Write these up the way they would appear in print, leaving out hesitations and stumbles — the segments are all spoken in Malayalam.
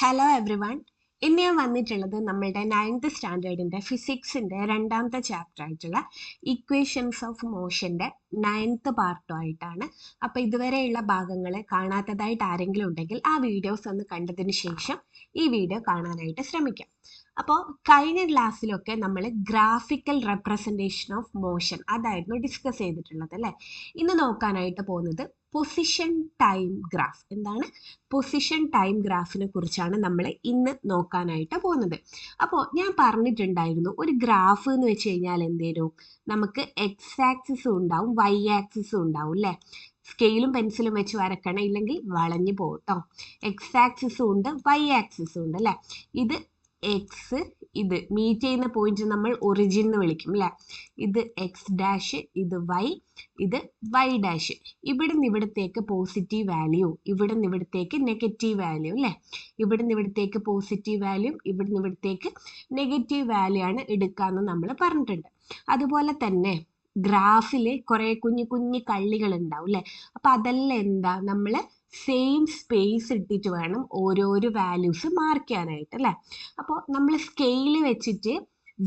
Hello every one. ഇന്ന് ഞാൻ വന്നിട്ടുള്ളത് നമ്മളുടെ 9th സ്റ്റാൻഡേർഡിൻ്റെ ഫിസിക്സിൻ്റെ രണ്ടാമത്തെ ചാപ്റ്റർ ആയിട്ടുള്ള ഇക്വേഷൻസ് ഓഫ് മോഷൻ്റെ 9th പാർട്ടുമായിട്ടാണ്. അപ്പോൾ ഇതുവരെയുള്ള ഭാഗങ്ങൾ കാണാത്തതായിട്ട് ആരെങ്കിലും ഉണ്ടെങ്കിൽ ആ വീഡിയോസ് ഒന്ന് കണ്ടതിന് ശേഷം ഈ വീഡിയോ കാണാനായിട്ട് ശ്രമിക്കാം. അപ്പോൾ കഴിഞ്ഞ ക്ലാസ്സിലൊക്കെ നമ്മൾ ഗ്രാഫിക്കൽ റെപ്രസെൻറ്റേഷൻ ഓഫ് മോഷൻ അതായിരുന്നു ഡിസ്കസ് ചെയ്തിട്ടുള്ളത് അല്ലേ. ഇന്ന് നോക്കാനായിട്ട് പോകുന്നത് പൊസിഷൻ ടൈം ഗ്രാഫ്. എന്താണ്? പൊസിഷൻ ടൈം ഗ്രാഫിനെ കുറിച്ചാണ് നമ്മൾ ഇന്ന് നോക്കാനായിട്ട് പോകുന്നത്. അപ്പോൾ ഞാൻ പറഞ്ഞിട്ടുണ്ടായിരുന്നു, ഒരു ഗ്രാഫ് എന്ന് വെച്ച് കഴിഞ്ഞാൽ എന്തേലും നമുക്ക് എക്സ് ആക്സിസും ഉണ്ടാവും വൈ ആക്സിസും ഉണ്ടാവും അല്ലേ. സ്കെയിലും പെൻസിലും വെച്ച് വരക്കണം, ഇല്ലെങ്കിൽ വളഞ്ഞു പോകും കേട്ടോ. എക്സ് ആക്സിസും ഉണ്ട് വൈ ആക്സിസും ഉണ്ട് അല്ലേ. ഇത് എക്സ്, ഇത് മീറ്റ് ചെയ്യുന്ന പോയിന്റ് നമ്മൾ ഒറിജിൻ എന്ന് വിളിക്കും അല്ലേ. ഇത് എക്സ് ഡാഷ്, ഇത് വൈ, ഇത് വൈ ഡാഷ്. ഇവിടുന്ന് ഇവിടത്തേക്ക് പോസിറ്റീവ് വാല്യൂ, ഇവിടുന്ന് ഇവിടത്തേക്ക് നെഗറ്റീവ് വാല്യൂ അല്ലേ. ഇവിടുന്ന് ഇവിടത്തേക്ക് പോസിറ്റീവ് വാല്യൂ, ഇവിടുന്ന് ഇവിടത്തേക്ക് നെഗറ്റീവ് വാല്യൂ ആണ് എടുക്കാമെന്ന് നമ്മൾ പറഞ്ഞിട്ടുണ്ട്. അതുപോലെ തന്നെ ഗ്രാഫിൽ കുറേ കുഞ്ഞു കുഞ്ഞു കള്ളികൾ ഉണ്ടാവും അല്ലേ. അപ്പം അതെല്ലാം എന്താ, നമ്മൾ സെയിം സ്പേസ് ഇട്ടിട്ട് വേണം ഓരോരോ വാല്യൂസ് മാർക്ക് ചെയ്യാനായിട്ട് അല്ലേ. അപ്പോൾ നമ്മൾ സ്കെയിൽ വെച്ചിട്ട്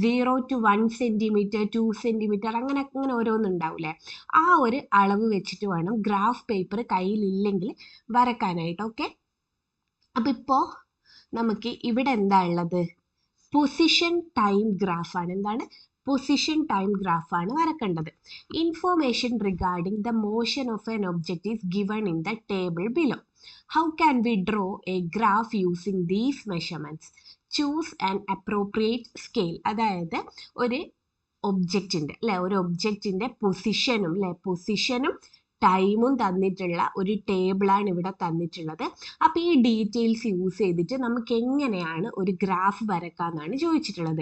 0 to 1 സെൻറ്റിമീറ്റർ 2 സെൻറ്റിമീറ്റർ അങ്ങനെ അങ്ങനെ ഓരോന്നുണ്ടാവില്ലേ, ആ ഒരു അളവ് വെച്ചിട്ട് വേണം ഗ്രാഫ് പേപ്പർ കയ്യിലില്ലെങ്കിൽ വരക്കാനായിട്ട്. ഓക്കെ, അപ്പം ഇപ്പോൾ നമുക്ക് ഇവിടെ എന്താ ഉള്ളത്, പൊസിഷൻ ടൈം ഗ്രാഫാണ്. എന്താണ്? പൊസിഷൻ ടൈം ഗ്രാഫാണ് വരക്കേണ്ടത്. Information regarding the motion of an object is given in the table below. How can we draw a graph using these measurements? Choose an appropriate scale. അതായത് ഒരു ഒബ്ജക്റ്റിൻ്റെ അല്ലേ, ഒരു ഒബ്ജക്റ്റിൻ്റെ പൊസിഷനും അല്ലേ, പൊസിഷനും ടൈമും തന്നിട്ടുള്ള ഒരു ടേബിളാണ് ഇവിടെ തന്നിട്ടുള്ളത്. അപ്പോൾ ഈ ഡീറ്റെയിൽസ് യൂസ് ചെയ്തിട്ട് നമുക്ക് എങ്ങനെയാണ് ഒരു ഗ്രാഫ് വരക്കാമെന്നാണ് ചോദിച്ചിട്ടുള്ളത്.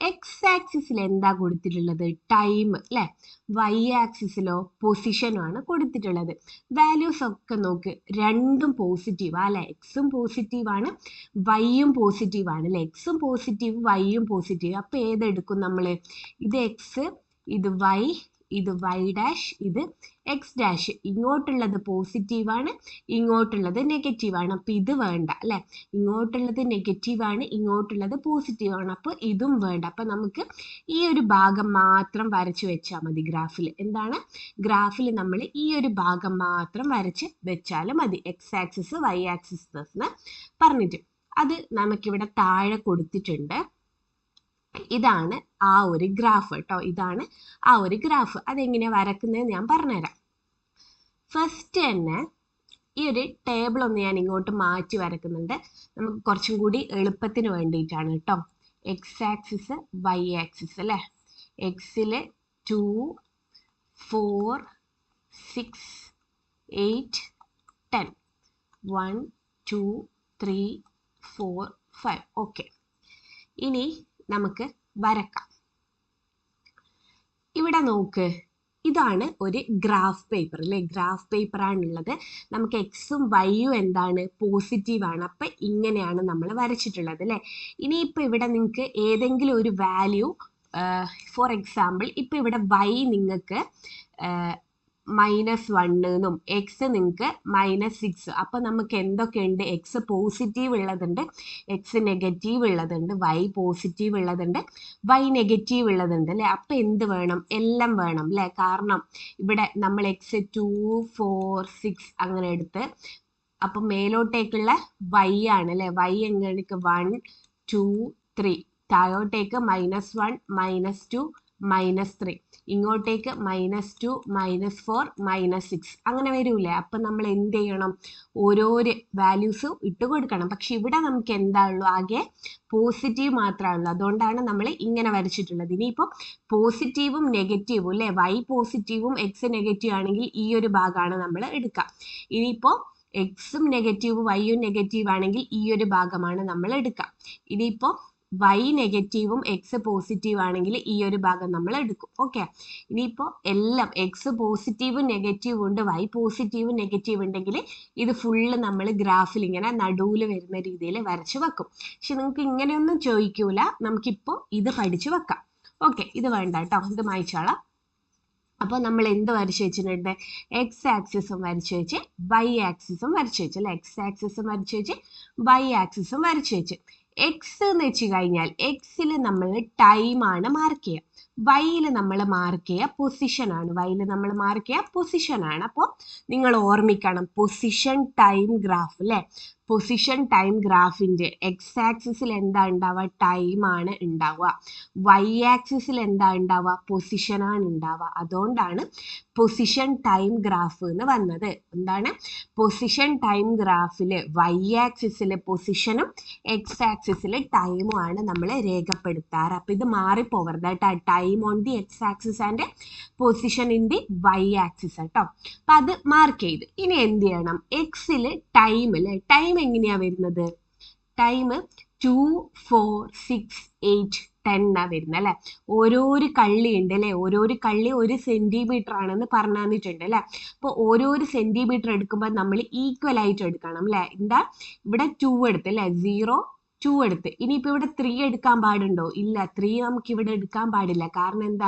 എക്സ് ആക്സിസിൽ എന്താ കൊടുത്തിട്ടുള്ളത്? ടൈം അല്ലേ. വൈ ആക്സിസിലോ പൊസിഷനുമാണ് കൊടുത്തിട്ടുള്ളത്. വാല്യൂസ് ഒക്കെ നോക്ക്, രണ്ടും പോസിറ്റീവാണ് അല്ലേ. എക്സും പോസിറ്റീവാണ് വൈയും പോസിറ്റീവാണ് അല്ലേ. എക്സും പോസിറ്റീവ് വൈയും പോസിറ്റീവ്. അപ്പോൾ ഏതെടുക്കും നമ്മൾ? ഇത് എക്സ്, ഇത് വൈ, ഇത് വൈ ഡാഷ്, ഇത് എക്സ് ഡാഷ്. ഇങ്ങോട്ടുള്ളത് പോസിറ്റീവാണ്, ഇങ്ങോട്ടുള്ളത് നെഗറ്റീവാണ്. അപ്പോൾ ഇത് വേണ്ട അല്ലേ. ഇങ്ങോട്ടുള്ളത് നെഗറ്റീവാണ്, ഇങ്ങോട്ടുള്ളത് പോസിറ്റീവാണ്. അപ്പോൾ ഇതും വേണ്ട. അപ്പോൾ നമുക്ക് ഈ ഒരു ഭാഗം മാത്രം വരച്ച് വെച്ചാൽ മതി ഗ്രാഫിൽ. എന്താണ്? ഗ്രാഫിൽ നമ്മൾ ഈ ഒരു ഭാഗം മാത്രം വരച്ച് വെച്ചാൽ മതി. എക്സ് ആക്സിസ് വൈ ആക്സിസ് എന്ന് പറഞ്ഞിട്ട് അത് നമുക്കിവിടെ താഴെ കൊടുത്തിട്ടുണ്ട്. ഇതാണ് ആ ഒരു ഗ്രാഫ് കേട്ടോ. ഇതാണ് ആ ഒരു ഗ്രാഫ്. അതെങ്ങനെയാണ് വരക്കുന്നത് ഞാൻ പറഞ്ഞുതരാം. ഫസ്റ്റ് തന്നെ ഈ ഒരു ടേബിൾ ഒന്ന് ഞാൻ ഇങ്ങോട്ട് മാറ്റി വരക്കുന്നുണ്ട്, നമുക്ക് കുറച്ചും കൂടി എളുപ്പത്തിന് വേണ്ടിയിട്ടാണ് കേട്ടോ. എക്സ് ആക്സിസ് വൈ ആക്സിസ് അല്ലേ. എക്സിൽ 2 4 6 8 10 1 2 3 4 5. ഓക്കെ, ഇനി നമുക്ക് വരക്കാം. ഇവിടെ നോക്ക്, ഇതാണ് ഒരു ഗ്രാഫ് പേപ്പർ അല്ലേ. ഗ്രാഫ് പേപ്പർ ആണുള്ളത്. നമുക്ക് എക്സും വൈയും എന്താണ്? പോസിറ്റീവാണ്. അപ്പം ഇങ്ങനെയാണ് നമ്മൾ വരച്ചിട്ടുള്ളത് അല്ലേ. ഇനിയിപ്പോൾ ഇവിടെ നിങ്ങൾക്ക് ഏതെങ്കിലും ഒരു വാല്യൂ, ഫോർ എക്സാമ്പിൾ ഇപ്പം ഇവിടെ വൈ നിങ്ങൾക്ക് -1 എന്നും എക്സ് നിങ്ങൾക്ക് -6. അപ്പം നമുക്ക് എന്തൊക്കെയുണ്ട്? എക്സ് പോസിറ്റീവ് ഉള്ളതുണ്ട്, എക്സ് നെഗറ്റീവ് ഉള്ളതുണ്ട്, വൈ പോസിറ്റീവ് ഉള്ളതുണ്ട്, വൈ നെഗറ്റീവ് ഉള്ളതുണ്ട് അല്ലേ. അപ്പം എന്ത് വേണം? എല്ലാം വേണം അല്ലേ. കാരണം ഇവിടെ നമ്മൾ എക്സ് 2 4 6 അങ്ങനെ എടുത്ത്, അപ്പം മേലോട്ടേക്കുള്ള വൈ ആണ് അല്ലേ. വൈ എങ്ങനെ? 1 2 3. താഴോട്ടേക്ക് -1 -2 -3. ഇങ്ങോട്ടേക്ക് -2 -4 -6 അങ്ങനെ വരൂലേ. അപ്പം നമ്മൾ എന്ത് ചെയ്യണം? ഓരോരോ വാല്യൂസ് ഇട്ട് കൊടുക്കണം. പക്ഷെ ഇവിടെ നമുക്ക് എന്താ ഉള്ളൂ? ആകെ പോസിറ്റീവ് മാത്രമേ ഉള്ളൂ. അതുകൊണ്ടാണ് നമ്മൾ ഇങ്ങനെ വരച്ചിട്ടുള്ളത്. ഇനിയിപ്പോൾ പോസിറ്റീവും നെഗറ്റീവും അല്ലേ. വൈ പോസിറ്റീവും എക്സ് നെഗറ്റീവ് ആണെങ്കിൽ ഈ ഒരു ഭാഗമാണ് നമ്മൾ എടുക്കുക. ഇനിയിപ്പോൾ എക്സും നെഗറ്റീവ് വൈയും നെഗറ്റീവ് ആണെങ്കിൽ ഈ ഒരു ഭാഗമാണ് നമ്മൾ എടുക്കുക. ഇനിയിപ്പോൾ വൈ നെഗറ്റീവും എക്സ് പോസിറ്റീവ് ആണെങ്കിൽ ഈ ഒരു ഭാഗം നമ്മൾ എടുക്കും. ഓക്കെ, ഇനിയിപ്പോൾ എല്ലാം എക്സ് പോസിറ്റീവും നെഗറ്റീവും ഉണ്ട്, വൈ പോസിറ്റീവും നെഗറ്റീവ് ഉണ്ടെങ്കിൽ ഇത് ഫുള്ള് നമ്മൾ ഗ്രാഫിൽ ഇങ്ങനെ നടുവിൽ വരുന്ന രീതിയിൽ വരച്ച് വെക്കും. പക്ഷെ നിങ്ങൾക്ക് ഇങ്ങനെയൊന്നും ചോദിക്കൂല, നമുക്കിപ്പോൾ ഇത് പഠിച്ചു വെക്കാം. ഓക്കെ, ഇത് വേണ്ട കേട്ടോ, ഇത് മായ്ച്ചോളാം. അപ്പോൾ നമ്മൾ എന്ത് വരച്ച് വെച്ചിട്ടുണ്ട്? എക്സ് ആക്സിസും വരച്ച് വെച്ച് വൈ ആക്സിസും വരച്ച് വെച്ച് അല്ലെ. എക്സ് ആക്സിസും വരച്ച് വെച്ച് വൈ ആക്സിസും വരച്ച് വെച്ച്. എക്സ് എന്ന് വെച്ച് കഴിഞ്ഞാൽ എക്സിൽ നമ്മൾ ടൈമാണ് മാർക്ക് ചെയ്യുക, വൈയിൽ നമ്മൾ മാർക്ക് ചെയ്യുക പൊസിഷനാണ്. വൈയിൽ നമ്മൾ മാർക്ക് ചെയ്യുക പൊസിഷനാണ്. അപ്പോൾ നിങ്ങൾ ഓർമ്മിക്കണം പൊസിഷൻ ടൈം ഗ്രാഫ് അല്ലേ. പൊസിഷൻ ടൈം ഗ്രാഫിൻ്റെ എക്സ് ആക്സിസിൽ എന്താ ഉണ്ടാവുക? ടൈമാണ് ഉണ്ടാവുക. വൈ ആക്സിസിൽ എന്താ ഉണ്ടാവുക? പൊസിഷനാണ് ഉണ്ടാവുക. അതുകൊണ്ടാണ് പൊസിഷൻ ടൈം ഗ്രാഫ് എന്ന് വന്നത്. എന്താണ്? പൊസിഷൻ ടൈം ഗ്രാഫിൽ വൈ ആക്സിസിൽ പൊസിഷനും എക്സ് ആക്സിസിൽ ടൈമുമാണ് നമ്മൾ രേഖപ്പെടുത്താറ്. അപ്പം ഇത് മാറിപ്പോകരുത് കേട്ടോ. Time on the X axis and position in the Y axis കേട്ടോ. അപ്പം അത് മാർക്ക് ചെയ്ത് ഇനി എന്ത് ചെയ്യണം? എക്സിൽ ടൈം അല്ലേ. ടൈം എങ്ങനെയാ വരുന്നത്? ടൈം 2, 4, 6, 8, 10 വരുന്നത് അല്ലെ. ഓരോരു കള്ളി ഉണ്ട് അല്ലെ. ഓരോരു കള്ളി 1 സെന്റിമീറ്റർ ആണെന്ന് പറഞ്ഞു തന്നിട്ടുണ്ട് അല്ലെ. അപ്പോൾ ഓരോരു സെന്റിമീറ്റർ എടുക്കുമ്പോൾ നമ്മൾ ഈക്വൽ ആയിട്ട് എടുക്കണം അല്ലെ. എന്താ ഇവിടെ 2 എടുത്ത് അല്ലെ. 0, 2 എടുത്ത്. ഇനിയിപ്പോൾ ഇവിടെ 3 എടുക്കാൻ പാടുണ്ടോ? ഇല്ല, 3 നമുക്ക് ഇവിടെ എടുക്കാൻ പാടില്ല. കാരണം എന്താ?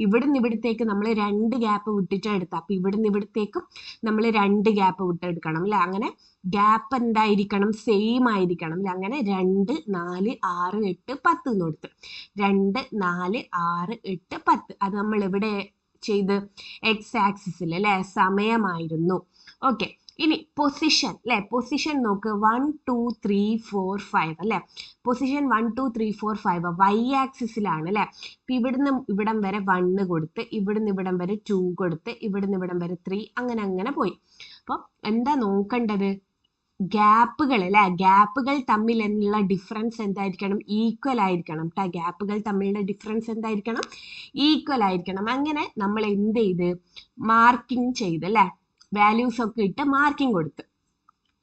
ഇവിടുന്ന് ഇവിടത്തേക്ക് നമ്മൾ 2 ഗ്യാപ്പ് വിട്ടിട്ടാണ് എടുത്തത്. അപ്പം ഇവിടുന്ന് ഇവിടത്തേക്കും നമ്മൾ 2 ഗ്യാപ്പ് വിട്ടെടുക്കണം അല്ലെ. അങ്ങനെ ഗ്യാപ്പ് എന്തായിരിക്കണം? സെയിം ആയിരിക്കണം അല്ലെ. അങ്ങനെ 2, 4, 6, 8, 10 എന്ന് കൊടുത്ത് 2, 4, 6, 8, 10 അത് നമ്മൾ എവിടെ ചെയ്ത്? എക്സ് ആക്സിസിൽ അല്ലെ. സമയമായിരുന്നു. ഓക്കെ. ഇനി പൊസിഷൻ അല്ലെ. പൊസിഷൻ നോക്ക് 1, 2, 3, 4, 5 അല്ലെ. പൊസിഷൻ 1, 2, 3, 4, 5 വൈ ആക്സിസിലാണ് അല്ലെ. ഇപ്പം ഇവിടുന്ന് ഇവിടം വരെ 1 കൊടുത്ത്, ഇവിടുന്ന് ഇവിടം വരെ 2 കൊടുത്ത്, ഇവിടുന്ന് ഇവിടം വരെ 3 അങ്ങനെ അങ്ങനെ പോയി. അപ്പോൾ എന്താ നോക്കേണ്ടത്? ഗ്യാപ്പുകൾ അല്ലെ. ഗ്യാപ്പുകൾ തമ്മിലുള്ള ഡിഫറൻസ് എന്തായിരിക്കണം? ഈക്വൽ ആയിരിക്കണം. ഗ്യാപ്പുകൾ തമ്മിലുള്ള ഡിഫറൻസ് എന്തായിരിക്കണം? ഈക്വൽ ആയിരിക്കണം. അങ്ങനെ നമ്മൾ എന്ത് ചെയ്ത്? മാർക്കിംഗ് ചെയ്ത് അല്ലെ. വാല്യൂസ് ഒക്കെ ഇട്ട് മാർക്കിംഗ് കൊടുത്ത്.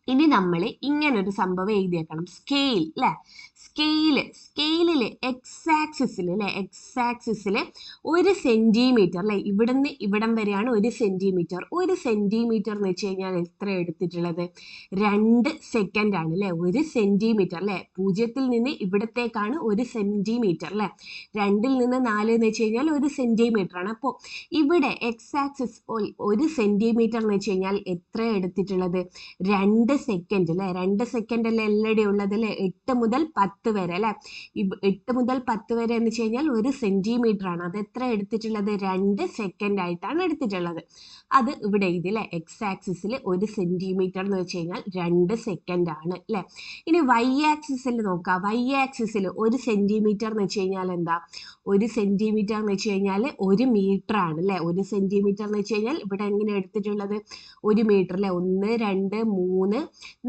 ഇനി നമ്മൾ ഇങ്ങനൊരു സംഭവം എഴുതിയേക്കണം. സ്കെയിൽ അല്ലെ. സ്കെയിലിൽ എക്സ് ആക്സിസിൽ അല്ലെ. എക്സ് ആക്സിസിൽ 1 സെന്റിമീറ്റർ അല്ലെ. ഇവിടുന്ന് ഇവിടം വരെയാണ് 1 സെന്റിമീറ്റർ. 1 സെന്റിമീറ്റർ എന്ന് വെച്ച് കഴിഞ്ഞാൽ എത്ര എടുത്തിട്ടുള്ളത്? 2 സെക്കൻഡ് ആണ് അല്ലെ. 1 സെന്റിമീറ്റർ അല്ലെ. 0 നിന്ന് ഇവിടത്തേക്കാണ് 1 സെന്റിമീറ്റർ അല്ലെ. 2 നിന്ന് 4 എന്ന് വെച്ച് കഴിഞ്ഞാൽ 1 സെന്റിമീറ്റർ ആണ്. അപ്പോൾ ഇവിടെ എക്സ് ആക്സിസ് 1 സെന്റിമീറ്റർ എന്ന് വെച്ച് കഴിഞ്ഞാൽ എത്ര എടുത്തിട്ടുള്ളത്? 2 സെക്കൻഡ് അല്ലെ. 2 സെക്കൻഡ് അല്ലേ എല്ലായിടെയും ഉള്ളത് അല്ലെ. 8 മുതൽ 10 വരെ അല്ലെ. 8 മുതൽ 10 വരെ എന്ന് വെച്ച് കഴിഞ്ഞാൽ 1 സെന്റിമീറ്റർ ആണ്. അത് എത്ര എടുത്തിട്ടുള്ളത്? 2 സെക്കൻഡ് ആയിട്ടാണ് എടുത്തിട്ടുള്ളത്. അത് ഇവിടെ എഴുതില്ലേ. എക്സ് ആക്സിസിൽ 1 സെന്റിമീറ്റർ എന്ന് വെച്ച് കഴിഞ്ഞാൽ 2 സെക്കൻഡ് ആണ് അല്ലെ. ഇനി വൈ ആക്സിസിൽ നോക്കാം. വൈ ആക്സിസിൽ 1 സെന്റിമീറ്റർ എന്ന് വെച്ച് കഴിഞ്ഞാൽ എന്താ? 1 സെന്റിമീറ്റർ എന്ന് വെച്ച് കഴിഞ്ഞാൽ 1 മീറ്റർ ആണ് അല്ലെ. 1 സെന്റിമീറ്റർ എന്ന് വെച്ച് കഴിഞ്ഞാൽ ഇവിടെ എങ്ങനെ എടുത്തിട്ടുള്ളത്? 1 മീറ്റർ അല്ലെ. 1, 2, 3,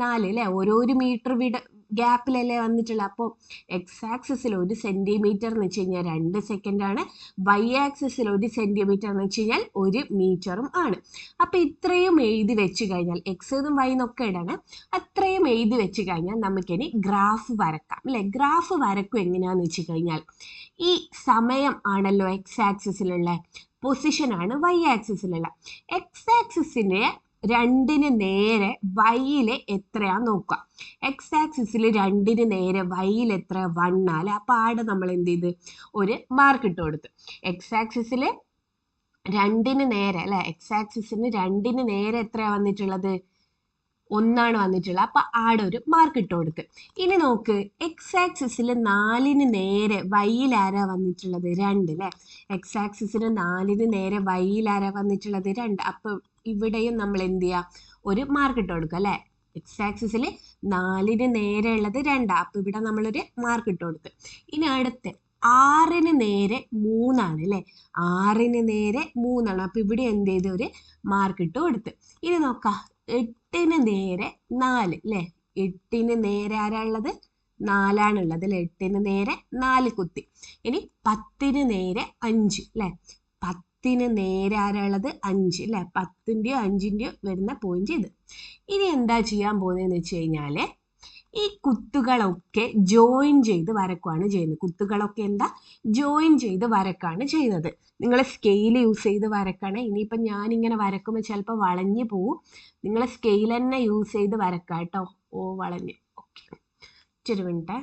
4 അല്ലെ. ഓരോരു മീറ്റർ ഗ്യാപ്പിലല്ലേ വന്നിട്ടുള്ളത്. അപ്പോൾ എക്സ് ആക്സിസിൽ 1 സെന്റിമീറ്റർ എന്ന് വെച്ച് കഴിഞ്ഞാൽ 2 സെക്കൻഡ് ആണ്. വൈ ആക്സിസിൽ 1 സെന്റിമീറ്റർ എന്ന് വെച്ച് കഴിഞ്ഞാൽ 1 മീറ്ററും ആണ്. അപ്പൊ ഇത്രയും എഴുതി വെച്ച് കഴിഞ്ഞാൽ എക്സ് എന്നും വൈ എന്നൊക്കെ ഇടണം. അത്രയും എഴുതി വെച്ച് കഴിഞ്ഞാൽ നമുക്കിനി ഗ്രാഫ് വരക്കാം അല്ലെ. ഗ്രാഫ് വരക്കും എങ്ങനെയാന്ന് വെച്ച് കഴിഞ്ഞാൽ ഈ സമയം ആണല്ലോ എക്സ് ആക്സിസിലുള്ള, പൊസിഷൻ ആണ് വൈ ആക്സിസിലുള്ള. എക്സ് ആക്സിസിന്റെ 2ന് നേരെ വൈയില് എത്രയാ നോക്കുക. എക്സ് ആക്സിസിൽ 2ന് നേരെ വൈയിൽ എത്ര? 1 അല്ലെ. അപ്പൊ ആടെ നമ്മൾ എന്ത് ചെയ്ത്? ഒരു മാർക്ക് ഇട്ട് കൊടുത്ത്. എക്സ് ആക്സിസിൽ 2ന് നേരെ അല്ലെ. എക്സ് ആക്സിസിന് 2ന് നേരെ എത്രയാ വന്നിട്ടുള്ളത്? 1 വന്നിട്ടുള്ളത്. അപ്പൊ ആടെ ഒരു മാർക്ക് ഇട്ട് കൊടുത്ത്. ഇനി നോക്ക്, എക്സ് ആക്സിസിൽ 4ന് നേരെ വൈയിൽ ആരാ വന്നിട്ടുള്ളത്? 2 അല്ലെ. എക്സ് ആക്സിസിന് 4ന് നേരെ വൈയിൽ ആരാ വന്നിട്ടുള്ളത്? 2. അപ്പൊ ഇവിടെയും നമ്മൾ എന്ത് ചെയ്യാം? ഒരു മാർക്ക് ഇട്ട് കൊടുക്കുക അല്ലെ. എക്സ് ആക്സിസിൽ 4ന് നേരെ ഉള്ളത് 2. അപ്പൊ ഇവിടെ നമ്മളൊരു മാർക്ക് ഇട്ട് കൊടുത്ത്. ഇനി അടുത്ത് 6ന് നേരെ 3 ആണ് അല്ലെ. 6ന് നേരെ 3 ആണ്. അപ്പൊ ഇവിടെ എന്ത് ചെയ്ത്? ഒരു മാർക്ക് ഇട്ട് കൊടുത്ത്. ഇനി നോക്കാം, 8ന് നേരെ 4 അല്ലെ. 8ന് നേരെ ആരാ ഉള്ളത്? 4 ആണുള്ളത് അല്ലെ. 8ന് നേരെ 4 കുത്തി. ഇനി 10ന് നേരെ 5 അല്ലെ. 10ന് നേരെ ആരാ ഉള്ളത്? 5 അല്ലെ. 10ന്റെയോ 5ന്റെയോ വരുന്ന പോയിന്റ് ഇത്. ഇനി എന്താ ചെയ്യാൻ പോകുന്നതെന്ന് വെച്ച് കഴിഞ്ഞാല് ഈ കുത്തുകളൊക്കെ ജോയിൻ ചെയ്ത് വരക്കുകയാണ് ചെയ്യുന്നത്. കുത്തുകളൊക്കെ എന്താ? ജോയിൻ ചെയ്ത് വരക്കാണ് ചെയ്യുന്നത്. നിങ്ങൾ സ്കെയിൽ യൂസ് ചെയ്ത് വരക്കണേ. ഇനിയിപ്പം ഞാനിങ്ങനെ വരക്കുമ്പോൾ ചിലപ്പോൾ വളഞ്ഞു പോവും. നിങ്ങൾ സ്കെയിൽ തന്നെ യൂസ് ചെയ്ത് വരക്കാം കേട്ടോ. ഓ വളഞ്ഞ്. ഓക്കെ, ഇച്ചിരി മിനിറ്റ്.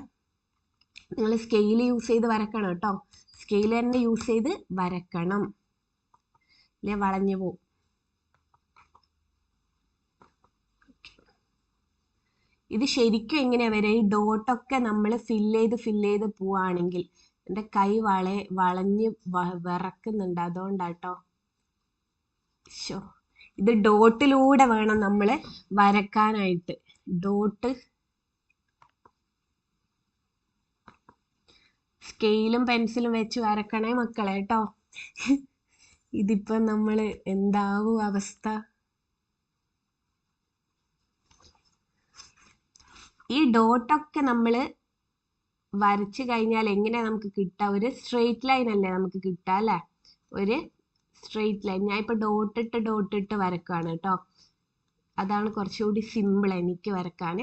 നിങ്ങൾ സ്കെയിൽ യൂസ് ചെയ്ത് വരക്കണം കേട്ടോ. സ്കെയിൽ തന്നെ യൂസ് ചെയ്ത് വരക്കണം. അല്ലെ വളഞ്ഞു പോവും. ഇത് ശരിക്കും എങ്ങനെയാ വരെ ഈ ഡോട്ടൊക്കെ നമ്മൾ ഫില്ല് ചെയ്ത് പോവാണെങ്കിൽ എൻ്റെ കൈ വളഞ്ഞ് വിറക്കുന്നുണ്ട്, അതുകൊണ്ടാട്ടോ. ഇത് ഡോട്ടിലൂടെ വേണം നമ്മൾ വരക്കാനായിട്ട്. ഡോട്ട് സ്കെയിലും പെൻസിലും വെച്ച് വരക്കണേ മക്കളെ കേട്ടോ. ഇതിപ്പോ നമ്മൾ എന്താവും അവസ്ഥ? ഈ ഡോട്ടൊക്കെ നമ്മൾ വരച്ചു കഴിഞ്ഞാൽ എങ്ങനെയാ നമുക്ക് കിട്ടുക? ഒരു സ്ട്രെയിറ്റ് ലൈൻ അല്ലേ നമുക്ക് കിട്ടുക അല്ലേ? ഒരു സ്ട്രെയിറ്റ് ലൈൻ. ഞാൻ ഇപ്പൊ ഡോട്ടിട്ട് വരക്കാണ് കേട്ടോ. അതാണ് കുറച്ചുകൂടി സിമ്പിൾ എനിക്ക് വരക്കാൻ.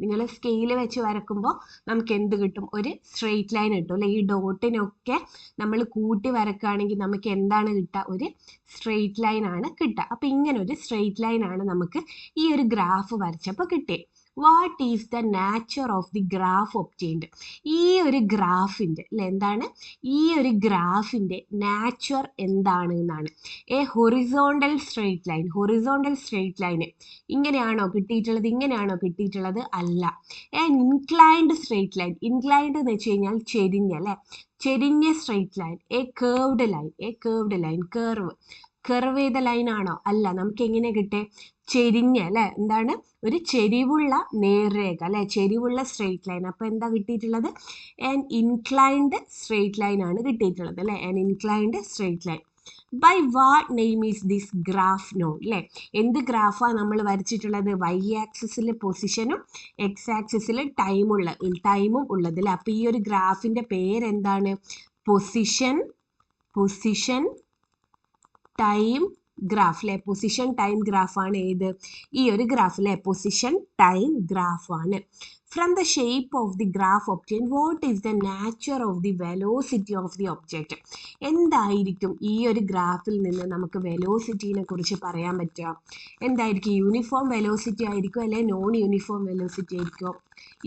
നിങ്ങൾ സ്കെയില് വെച്ച് വരക്കുമ്പോൾ നമുക്ക് എന്ത് കിട്ടും? ഒരു സ്ട്രെയിറ്റ് ലൈൻ കിട്ടും അല്ലെ? ഈ ഡോട്ടിനൊക്കെ നമ്മൾ കൂട്ടി വരക്കുകയാണെങ്കിൽ നമുക്ക് എന്താണ് കിട്ടുക? ഒരു സ്ട്രെയിറ്റ് ലൈൻ ആണ് കിട്ടുക. അപ്പൊ ഇങ്ങനെ ഒരു സ്ട്രെയിറ്റ് ലൈൻ ആണ് നമുക്ക് ഈ ഒരു ഗ്രാഫ് വരച്ചപ്പോൾ കിട്ടിയത്. What is the nature of the graph obtained? ഈ ഒരു ഗ്രാഫിൻ്റെ അല്ലെ എന്താണ്? ഈ ഒരു ഗ്രാഫിൻ്റെ നാച്ചർ എന്താണ് എന്നാണ്. A horizontal straight line. Horizontal straight line ഇങ്ങനെയാണോ കിട്ടിയിട്ടുള്ളത്? ഇങ്ങനെയാണോ കിട്ടിയിട്ടുള്ളത്? അല്ല. An inclined straight line. Inclined എന്ന് വെച്ച് കഴിഞ്ഞാൽ ചെരിഞ്ഞ അല്ലെ? ചെരിഞ്ഞ straight line. A curved line. Curve ചെയ്ത ലൈൻ ആണോ? അല്ല. നമുക്ക് എങ്ങനെ കിട്ടേ? ചെരിഞ്ഞ അല്ലെ? എന്താണ്? ഒരു ചെരിവുള്ള നേർരേഖ അല്ലെ? ചെരിവുള്ള സ്ട്രെയിറ്റ് ലൈൻ. അപ്പൊ എന്താ കിട്ടിയിട്ടുള്ളത്? ആൻ ഇൻക്ലൈൻഡ് സ്ട്രെയിറ്റ് ലൈൻ ആണ് കിട്ടിയിട്ടുള്ളത് അല്ലെ? An inclined straight line. By what name is this graph known? അല്ലെ? എന്ത് ഗ്രാഫാണ് നമ്മൾ വരച്ചിട്ടുള്ളത്? വൈ ആക്സിസിൽ പൊസിഷനും എക്സ് ആക്സിസിൽ ടൈമും ഉള്ളത് അല്ലെ? അപ്പൊ ഈ ഒരു ഗ്രാഫിന്റെ പേരെന്താണ്? പൊസിഷൻ ടൈം ഗ്രാഫ് അല്ലെ? പൊസിഷൻ ടൈം ഗ്രാഫാണ് ഏത്? ഈ ഒരു ഗ്രാഫ് അല്ലെ? പൊസിഷൻ ടൈം ഗ്രാഫാണ്. From the shape of the graph obtain what is the nature of the velocity of the object? എന്തായിരിക്കും ഈ ഒരു ഗ്രാഫിൽ നിന്ന് നമുക്ക് വെലോസിറ്റിനെ കുറിച്ച് പറയാൻ പറ്റുക? എന്തായിരിക്കും? യൂണിഫോം വെലോസിറ്റി ആയിരിക്കും അല്ലെ നോൺ യൂണിഫോം വെലോസിറ്റി ആയിരിക്കും?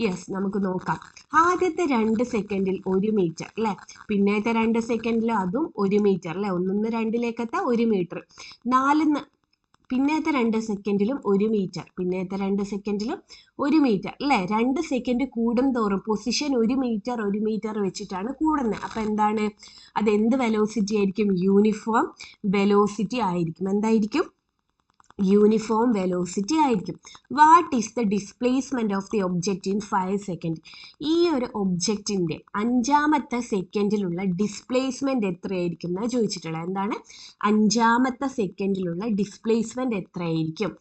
യെസ്, നമുക്ക് നോക്കാം. ആദ്യത്തെ 2 സെക്കൻഡിൽ 1 മീറ്റർ അല്ലെ? പിന്നത്തെ 2 സെക്കൻഡിൽ അതും 1 മീറ്റർ അല്ലെ? 1 2 1 മീറ്റർ. പിന്നത്തെ 2 സെക്കൻഡിലും 1 മീറ്റർ. പിന്നത്തെ 2 സെക്കൻഡിലും 1 മീറ്റർ അല്ലെ? 2 സെക്കൻഡ് കൂടും തോറും പൊസിഷൻ 1 മീറ്റർ വെച്ചിട്ടാണ് കൂടുന്നത്. അപ്പൊ എന്താണ്? അത് എന്ത് വെലോസിറ്റി ആയിരിക്കും? യൂണിഫോം വെലോസിറ്റി ആയിരിക്കും. എന്തായിരിക്കും? യൂണിഫോം വെലോസിറ്റി ആയിരിക്കും. What is the displacement of the object in 5 second? ഈ ഒരു ഒബ്ജക്റ്റിന്റെ 5ാമത്തെ സെക്കൻഡിലുള്ള ഡിസ്പ്ലേസ്മെന്റ് എത്രയായിരിക്കും എന്നാണ് ചോദിച്ചിട്ടുള്ളത്. എന്താണ്? 5ാമത്തെ സെക്കൻഡിലുള്ള ഡിസ്പ്ലേസ്മെന്റ് എത്രയായിരിക്കും?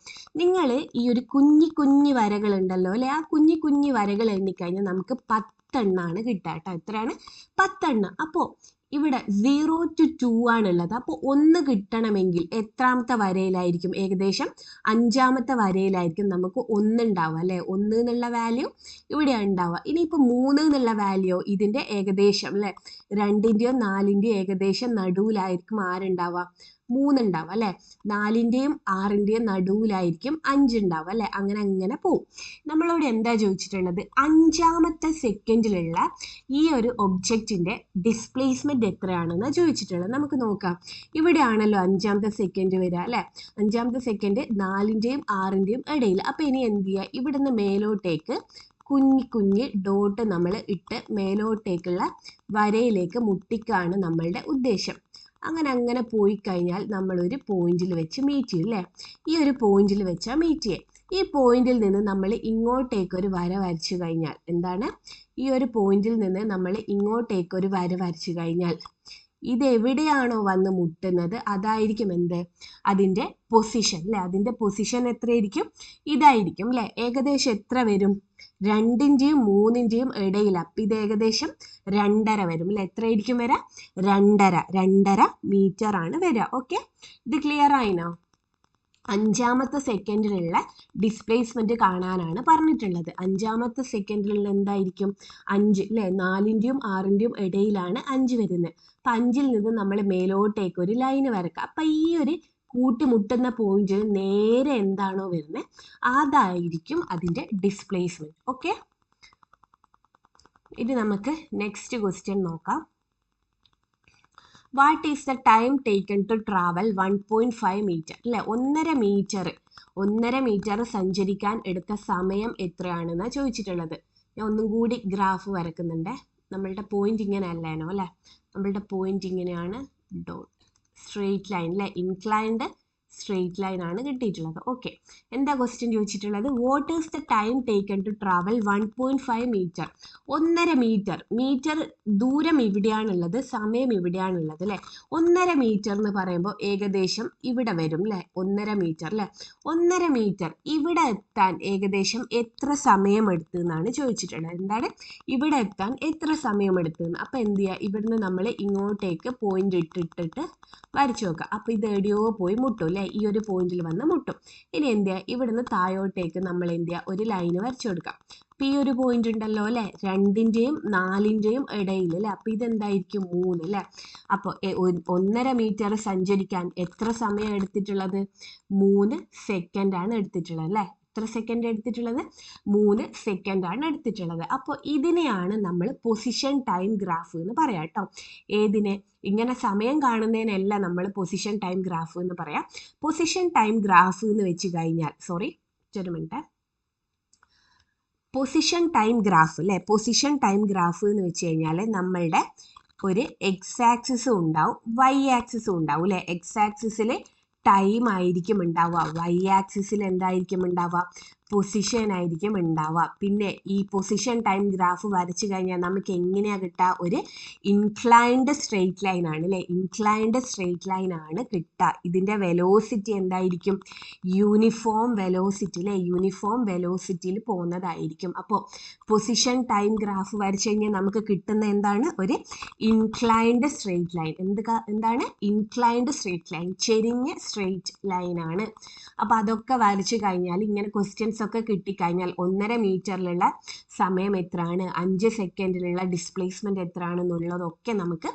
നിങ്ങൾ ഈ ഒരു കുഞ്ഞി വരകൾ ഉണ്ടല്ലോ അല്ലെ? ആ കുഞ്ഞി വരകൾ എണ്ണിക്കഴിഞ്ഞാൽ നമുക്ക് 10 എണ്ണാണ് കിട്ടുക കേട്ടോ. എത്രയാണ്? 10 എണ്ണം. അപ്പോൾ ഇവിടെ 0 to 2 ആണുള്ളത്. അപ്പോൾ 1 കിട്ടണമെങ്കിൽ എത്രാമത്തെ വരയിലായിരിക്കും? ഏകദേശം 5ാമത്തെ വരയിലായിരിക്കും നമുക്ക് 1 ഉണ്ടാവുക അല്ലെ? 1 എന്നുള്ള വാല്യൂ ഇവിടെ ഉണ്ടാവുക. ഇനിയിപ്പോൾ 3 എന്നുള്ള വാല്യൂ ഇതിന്റെ ഏകദേശം അല്ലെ? 2ന്റെയോ 4ന്റെയോ ഏകദേശം നടുവിലായിരിക്കും ആരുണ്ടാവുക? 3 ഉണ്ടാവുക അല്ലെ? 4ന്റെയും 6ന്റെയും നടുവിലായിരിക്കും 5 ഉണ്ടാവുക അല്ലെ? അങ്ങനെ പോവും. നമ്മളോട് എന്താ ചോദിച്ചിട്ടുള്ളത്? 5ാമത്തെ സെക്കൻഡിലുള്ള ഈ ഒരു ഒബ്ജക്റ്റിന്റെ ഡിസ്പ്ലേസ്മെന്റ് എത്രയാണെന്ന് ചോദിച്ചിട്ടുള്ളത്. നമുക്ക് നോക്കാം. ഇവിടെയാണല്ലോ 5ാമത്തെ സെക്കൻഡ് വരിക അല്ലെ? 5ാമത്തെ സെക്കൻഡ് 4ന്റെയും 6ന്റെയും ഇടയിൽ. അപ്പൊ ഇനി എന്ത് ചെയ്യുക? ഇവിടുന്ന് മേലോട്ടേക്ക് കുഞ്ഞി ഡോട്ട് നമ്മൾ ഇട്ട് മേലോട്ടേക്കുള്ള വരയിലേക്ക് മുട്ടിക്കാണ് നമ്മളുടെ ഉദ്ദേശം. അങ്ങനെ പോയി കഴിഞ്ഞാൽ നമ്മളൊരു പോയിന്റിൽ വെച്ച് മീറ്റ് ചെയ്യും അല്ലേ? ഈ ഒരു പോയിന്റിൽ വെച്ചാൽ മീറ്റ് ചെയ്യും. ഈ പോയിന്റിൽ നിന്ന് നമ്മൾ ഇങ്ങോട്ടേക്കൊരു വര വരച്ചു കഴിഞ്ഞാൽ എന്താണ്? ഈ ഒരു പോയിന്റിൽ നിന്ന് നമ്മൾ ഇങ്ങോട്ടേക്കൊരു വര വരച്ചു കഴിഞ്ഞാൽ ഇതെവിടെയാണോ വന്ന് മുട്ടുന്നത് അതായിരിക്കും എന്ത്? അതിൻ്റെ പൊസിഷൻ അല്ലേ? അതിൻ്റെ പൊസിഷൻ എത്രയായിരിക്കും? ഇതായിരിക്കും അല്ലേ? ഏകദേശം എത്ര വരും? 2ന്റെയും 3ന്റെയും ഇടയിൽ. അപ്പം ഇത് ഏകദേശം 2.5 വരും അല്ലേ? എത്രയായിരിക്കും വരിക? 2.5 മീറ്റർ ആണ് വരിക. ഓക്കെ, ഇത് ക്ലിയർ ആയിനോ? 5ാമത്തെ സെക്കൻഡിലുള്ള ഡിസ്പ്ലേസ്മെന്റ് കാണാനാണ് പറഞ്ഞിട്ടുള്ളത്. 5ാമത്തെ സെക്കൻഡിലുള്ള എന്തായിരിക്കും? 5 അല്ലേ? 4ന്റെയും 6ന്റെയും ഇടയിലാണ് 5 വരുന്നത്. അപ്പം 5ൽ നിന്ന് നമ്മൾ മേലോട്ടേക്ക് ഒരു ലൈന് വരക്കുക. അപ്പം ഈ ഒരു കൂട്ടിമുട്ടുന്ന പോയിന്റിൽ നേരെ എന്താണോ വരുന്നത് അതായിരിക്കും അതിൻ്റെ ഡിസ്പ്ലേസ്മെന്റ്. ഓക്കെ, ഇത് നമുക്ക് നെക്സ്റ്റ് ക്വസ്റ്റ്യൻ നോക്കാം. What is the time taken to travel 1.5 metre അല്ലേ, 1.5 മീറ്റർ സഞ്ചരിക്കാൻ എടുത്ത സമയം എത്രയാണെന്നാണ് ചോദിച്ചിട്ടുള്ളത്. ഞാൻ ഒന്നും കൂടി ഗ്രാഫ് വരക്കുന്നുണ്ട്. നമ്മളുടെ പോയിന്റ് ഇങ്ങനെ അല്ലേനോ അല്ലേ, നമ്മളുടെ പോയിന്റ് ഇങ്ങനെയാണ്, ഡോട്ട് സ്ട്രെയിറ്റ് ലൈൻ അല്ലേ, ഇൻക്ലൈൻഡ് സ്ട്രെയിറ്റ് ലൈൻ ആണ് കിട്ടിയിട്ടുള്ളത്. ഓക്കെ, എന്താ ക്വസ്റ്റ്യൻ ചോദിച്ചിട്ടുള്ളത്? What is the time taken to travel 1.5 metre, 1.5 metre ദൂരം ഇവിടെയാണുള്ളത്, സമയം ഇവിടെയാണുള്ളത് അല്ലേ. 1.5 മീറ്റർ എന്ന് പറയുമ്പോൾ ഏകദേശം ഇവിടെ വരും അല്ലേ, 1.5 മീറ്റർ അല്ലേ. 1.5 മീറ്റർ ഇവിടെ എത്താൻ ഏകദേശം എത്ര സമയം എടുത്തു എന്നാണ് ചോദിച്ചിട്ടുള്ളത്. എന്താണ് ഇവിടെ എത്താൻ എത്ര സമയം എടുത്തെന്ന്. അപ്പം എന്ത് ചെയ്യുക, ഇവിടുന്ന് നമ്മൾ ഇങ്ങോട്ടേക്ക് പോയിന്റ് ഇട്ടിട്ട് വരച്ചു നോക്കുക. അപ്പം ഇത് എവിടെയോ പോയി മുട്ടും അല്ലേ, ഈ ഒരു പോയിന്റിൽ വന്ന് മുട്ടും. ഇനി എന്ത് ചെയ്യുക, ഇവിടുന്ന് താഴോട്ടേക്ക് നമ്മൾ എന്ത് ചെയ്യുക, ഒരു ലൈന് വരച്ചു കൊടുക്കാം. അപ്പം ഈ ഒരു പോയിന്റ് ഉണ്ടല്ലോ അല്ലേ, 2ന്റെയും 4ന്റെയും ഇടയിൽ അല്ലേ, അപ്പം ഇതെന്തായിരിക്കും 3 അല്ലേ. അപ്പോൾ 1.5 മീറ്റർ സഞ്ചരിക്കാൻ എത്ര സമയം എടുത്തിട്ടുള്ളത്? 3 സെക്കൻഡാണ് എടുത്തിട്ടുള്ളത് അല്ലേ. എത്ര സെക്കൻഡ് എടുത്തിട്ടുള്ളത്? 3 സെക്കൻഡാണ് എടുത്തിട്ടുള്ളത്. അപ്പോൾ ഇതിനെയാണ് നമ്മൾ പൊസിഷൻ ടൈം ഗ്രാഫ് എന്ന് പറയാം കേട്ടോ. ഏതിനെ? ഇങ്ങനെ സമയം കാണുന്നതിനല്ല നമ്മൾ പൊസിഷൻ ടൈം ഗ്രാഫ് എന്ന് പറയാം. പൊസിഷൻ ടൈം ഗ്രാഫ് എന്ന് വെച്ച് കഴിഞ്ഞാൽ, സോറി ഒരു മിനിറ്റ്, പൊസിഷൻ ടൈം ഗ്രാഫ് അല്ലേ, പൊസിഷൻ ടൈം ഗ്രാഫ് എന്ന് വെച്ച് കഴിഞ്ഞാൽ നമ്മളുടെ ഒരു എക്സ് ആക്സിസും ഉണ്ടാവും വൈ ആക്സിസും ഉണ്ടാവും അല്ലേ. എക്സ് ആക്സിസിൽ ടൈം ആയിരിക്കും ഉണ്ടാവുക, വൈ ആക്സിസിൽ എന്തായിരിക്കും ഉണ്ടാവുക, പൊസിഷൻ ആയിരിക്കും ഉണ്ടാവുക. പിന്നെ ഈ പൊസിഷൻ ടൈം ഗ്രാഫ് വരച്ചു കഴിഞ്ഞാൽ നമുക്ക് എങ്ങനെയാണ് കിട്ടുക? ഒരു ഇൻക്ലൈൻഡ് സ്ട്രെയിറ്റ് ലൈൻ ആണ് അല്ലേ, ഇൻക്ലൈൻഡ് സ്ട്രെയിറ്റ് ലൈൻ ആണ് കിട്ടുക. ഇതിൻ്റെ വെലോസിറ്റി എന്തായിരിക്കും? യൂണിഫോം വെലോസിറ്റി അല്ലേ, യൂണിഫോം വെലോസിറ്റിയിൽ പോകുന്നതായിരിക്കും. അപ്പോൾ പൊസിഷൻ ടൈം ഗ്രാഫ് വരച്ചു കഴിഞ്ഞാൽ നമുക്ക് കിട്ടുന്ന എന്താണ്? ഒരു ഇൻക്ലൈൻഡ് സ്ട്രെയിറ്റ് ലൈൻ. എന്താണ് ഇൻക്ലൈൻഡ് സ്ട്രെയിറ്റ് ലൈൻ? ചെരിഞ്ഞ സ്ട്രെയിറ്റ് ലൈൻ ആണ്. അപ്പോൾ അതൊക്കെ വരച്ചു കഴിഞ്ഞാൽ ഇങ്ങനെ ക്വസ്റ്റ്യൻസ് ഒക്കെ കിട്ടിക്കഴിഞ്ഞാൽ 1.5 മീറ്ററിലുള്ള സമയം എത്രയാണ്, 5 സെക്കൻഡിലുള്ള ഡിസ്പ്ലേസ്മെന്റ് എത്രയാണെന്നുള്ളതൊക്കെ നമുക്ക്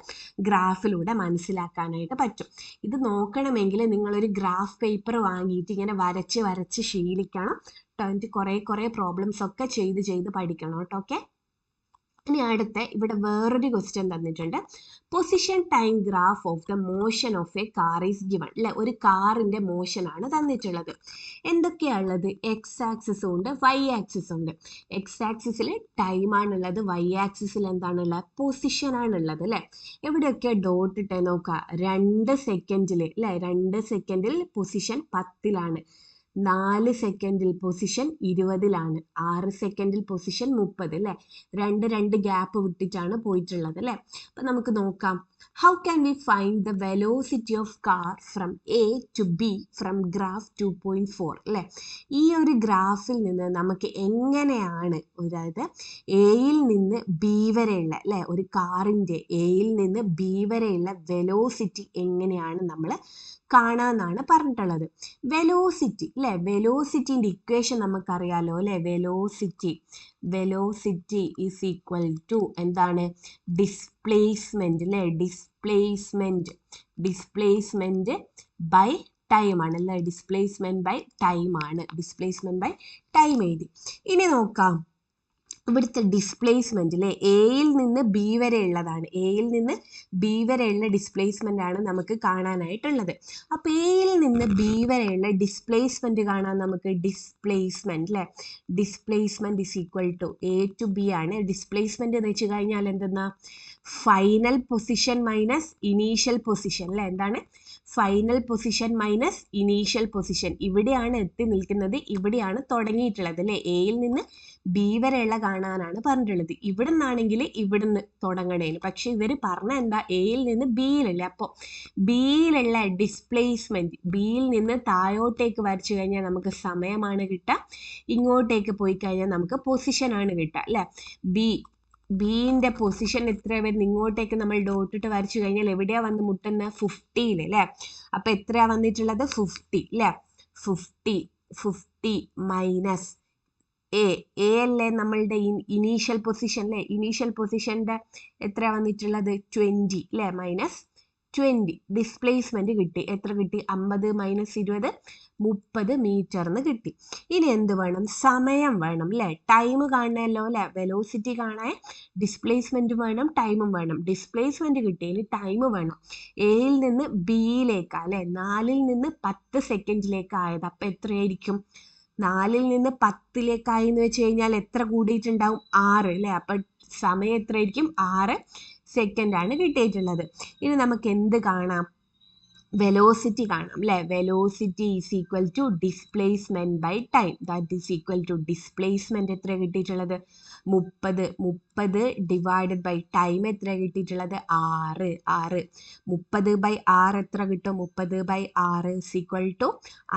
ഗ്രാഫിലൂടെ മനസ്സിലാക്കാനായിട്ട് പറ്റും. ഇത് നോക്കണമെങ്കിൽ നിങ്ങളൊരു ഗ്രാഫ് പേപ്പർ വാങ്ങിയിട്ട് ഇങ്ങനെ വരച്ച് ശീലിക്കണം കേട്ടോ. എന്നിട്ട് കുറേ പ്രോബ്ലംസ് ഒക്കെ ചെയ്ത് പഠിക്കണം കേട്ടോ. ഓക്കെ, ഇനി അടുത്ത ഇവിടെ വേറൊരു ക്വസ്റ്റ്യൻ തന്നിട്ടുണ്ട്. Position time graph of the motion of A car is given അല്ലെ, ഒരു കാറിന്റെ മോഷൻ ആണ് തന്നിട്ടുള്ളത്. എന്തൊക്കെയാണുള്ളത്? എക്സ് ആക്സിസും ഉണ്ട് വൈ ആക്സിസും ഉണ്ട്. എക്സ് ആക്സിസിൽ ടൈം ആണുള്ളത്, വൈ ആക്സിസിൽ എന്താണുള്ളത്? പൊസിഷൻ ആണുള്ളത് അല്ലെ. എവിടെയൊക്കെ ഡോട്ട് ഇട്ടേ നോക്കുക. 2 സെക്കൻഡിൽ അല്ലെ, 2 സെക്കൻഡിൽ പൊസിഷൻ 10ലാണ്, 4 സെക്കൻഡിൽ പൊസിഷൻ 20ലാണ്, 6 സെക്കൻഡിൽ പൊസിഷൻ 30 അല്ലേ. 2 ഗ്യാപ്പ് വിട്ടിട്ടാണ് പോയിട്ടുള്ളത് അല്ലേ. അപ്പം നമുക്ക് നോക്കാം. How can we find the velocity of car from A to B from graph 2.4 അല്ലേ. ഈ ഒരു ഗ്രാഫിൽ നിന്ന് നമുക്ക് എങ്ങനെയാണ്, അതായത് എയിൽ നിന്ന് ബി വരെയുള്ള അല്ലേ, ഒരു കാറിൻ്റെ എയിൽ നിന്ന് ബി വരെയുള്ള വെലോസിറ്റി എങ്ങനെയാണ് നമ്മൾ കാണാന്നാണ് പറഞ്ഞിട്ടുള്ളത്. വെലോസിറ്റി അല്ലേ, വെലോസിറ്റിൻ്റെ ഇക്വേഷൻ നമുക്കറിയാലോ അല്ലേ. വെലോസിറ്റി ഈസ് ഈക്വൽ ടു എന്താണ്? ഡിസ്പ്ലേസ്മെന്റ് അല്ലേ, ഡിസ്പ്ലേസ്മെന്റ് ബൈ ടൈം ആണ് അല്ലേ, ഡിസ്പ്ലേസ്മെന്റ് ബൈ ടൈം എഴുതി. ഇനി നോക്കാം ഇവിടുത്തെ ഡിസ്പ്ലേസ്മെന്റ് അല്ലേ, എയിൽ നിന്ന് ബി വരെ ഉള്ളതാണ്, എയിൽ നിന്ന് ബി വരെയുള്ള ഡിസ്പ്ലേസ്മെന്റ് ആണ് നമുക്ക് കാണാനായിട്ടുള്ളത്. അപ്പോൾ എയിൽ നിന്ന് ബി വരെയുള്ള ഡിസ്പ്ലേസ്മെന്റ് കാണാൻ നമുക്ക് ഡിസ്പ്ലേസ്മെന്റ് അല്ലേ, displacement is equal to A to B ആണ്. ഡിസ്പ്ലേസ്മെന്റ് എന്ന് വെച്ച് കഴിഞ്ഞാൽ എന്തെന്നാ? Final position minus initial position അല്ലേ. എന്താണ്? Final position minus initial position. ഇവിടെയാണ് എത്തി നിൽക്കുന്നത്, ഇവിടെയാണ് തുടങ്ങിയിട്ടുള്ളത് അല്ലേ. എയിൽ നിന്ന് ബി വരെയുള്ള കാണാനാണ് പറഞ്ഞിട്ടുള്ളത്. ഇവിടെ നിന്നാണെങ്കിൽ ഇവിടുന്ന് തുടങ്ങണേന്, പക്ഷെ ഇവർ പറഞ്ഞ എന്താ? എയിൽ നിന്ന് ബിയിലല്ലേ. അപ്പോൾ ബിയിലുള്ള ഡിസ്പ്ലേസ്മെന്റ്, ബിയിൽ നിന്ന് താഴോട്ടേക്ക് വരച്ചു കഴിഞ്ഞാൽ നമുക്ക് സമയമാണ് കിട്ടുക, ഇങ്ങോട്ടേക്ക് പോയി കഴിഞ്ഞാൽ നമുക്ക് പൊസിഷനാണ് കിട്ടുക അല്ലേ. ബിന്റെ പൊസിഷൻ എത്ര വരുന്നത്? ഇങ്ങോട്ടേക്ക് നമ്മൾ ഡോട്ടിട്ട് വരച്ചു കഴിഞ്ഞാൽ എവിടെയാ വന്ന് മുട്ടുന്ന? 50 അല്ലേ. അപ്പൊ എത്രയാ വന്നിട്ടുള്ളത്? 50 അല്ലേ. 50 മൈനസ് എ അല്ലേ നമ്മളുടെ ഇനീഷ്യൽ പൊസിഷൻ അല്ലേ. ഇനീഷ്യൽ പൊസിഷന്റെ എത്രയാ വന്നിട്ടുള്ളത്? 20 അല്ലേ, മൈനസ് 20 ഡിസ്പ്ലേസ്മെന്റ് കിട്ടി. എത്ര കിട്ടി? 50 മൈനസ് 20 30 മീറ്ററിന് കിട്ടി. ഇനി എന്ത് വേണം? സമയം വേണം അല്ലേ? ടൈം കാണണമല്ലോ അല്ലേ? വെലോസിറ്റി കാണാൻ ഡിസ്പ്ലേസ്മെന്റ് വേണം, ടൈമും വേണം. ഡിസ്പ്ലേസ്മെന്റ് കിട്ടി, ഇനി ടൈം വേണം. എയിൽ നിന്ന് ബിയിലേക്ക് അല്ലെ, 4ൽ നിന്ന് 10 സെക്കൻഡിലേക്ക് ആയത്. അപ്പം എത്രയായിരിക്കും? 4ൽ നിന്ന് 10ലേക്കായി എന്ന് വെച്ച് കഴിഞ്ഞാൽ എത്ര കൂടിയിട്ടുണ്ടാവും? 6 അല്ലേ? അപ്പം സമയം എത്രയായിരിക്കും? 6 സെക്കൻഡ് ആണ് കിട്ടിയിട്ടുള്ളത്. ഇനി നമുക്ക് എന്ത് കാണാം? വെലോസിറ്റി കാണാം അല്ലേ? Velocity is equal to displacement by time. That is equal to displacement എത്ര കിട്ടിയിട്ടുള്ളത്? 30 ഡിവൈഡഡ് ബൈ ടൈം എത്ര കിട്ടിയിട്ടുള്ളത്? 6. 30/6 എത്ര കിട്ടും? 30/6 ഈസ് ഈക്വൽ ടു